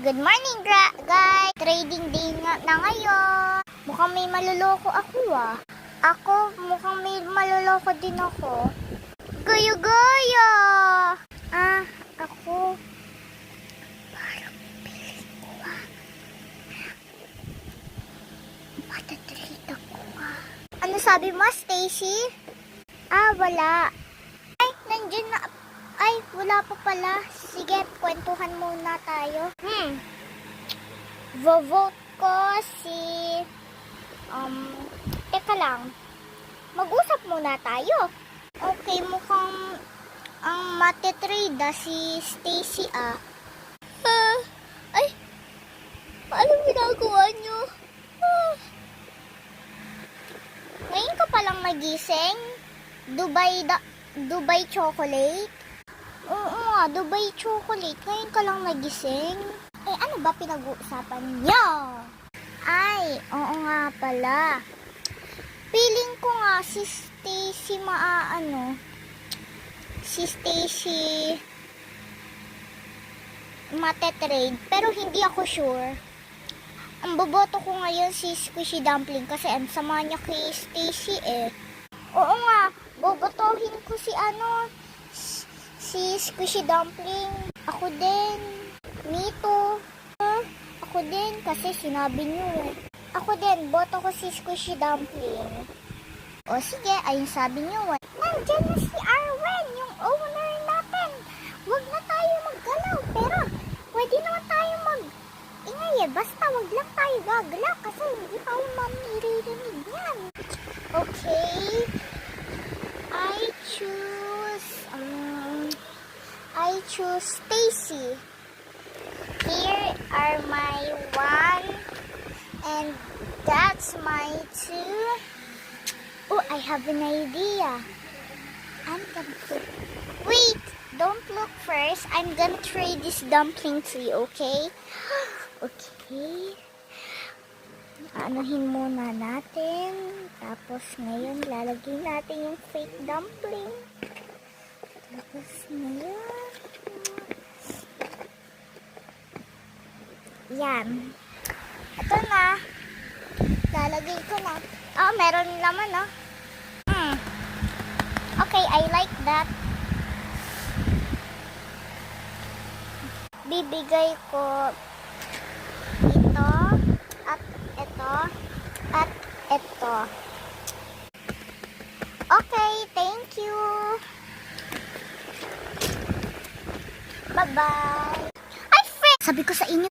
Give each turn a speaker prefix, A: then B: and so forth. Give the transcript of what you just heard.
A: Good morning, guys! Trading day na ngayon. Mukhang may maluloko ako mukhang may maluloko din ako. Gaya-gaya! Ako. Parang pipiling ko Matatrade ako Ano sabi mo, Stacy? Wala. Ay, nandiyan na. Ay, wala pa pala. Sige, kwentuhan muna tayo. Vovote ko si... Teka lang. Mag-usap muna tayo. Okay, mukhang ang matetrade si Stacy Ay, paano ginagawa nyo? Ngayon ka palang nagising? Dubai chocolate? Oo nga, Dubai chocolate. Ngayon ka lang nagising? Ano ba pinag-uusapan niyo? Ay, oo nga pala. Feeling ko nga si Stacy matetrade, pero hindi ako sure. Ang boboto ko ngayon si Squishy Dumpling kasi ang sama niya kay Stacy Oo nga, bobotohin ko si Squishy Dumpling. Ako din. Me too. Ako din kasi sinabi niyo Ako din, boto ko si Squishy Dumpling. O sige, ayun sabi niyo Nandiyan na si Arwen, yung owner natin. Huwag na tayo maggalaw, pero pwede naman tayo mag-ingay Basta wag lang tayo gagalaw kasi hindi tayo mamiririnig yan. Okay. I choose Stacy. Here are my 1 and that's my 2. Oh, I have an idea. I'm gonna put... Wait, don't look first. I'm gonna trade this dumpling to you, okay? Okay. Anuhin muna natin. Tapos ngayon, lalagyan natin yung fake dumpling. Tapos ngayon. Yan. Ito na. Lalagay ko na. Meron naman, Okay, I like that. Bibigay ko ito, at ito, at ito. Okay, thank you. Bye-bye. Ay, friend! Sabi ko sa inyo,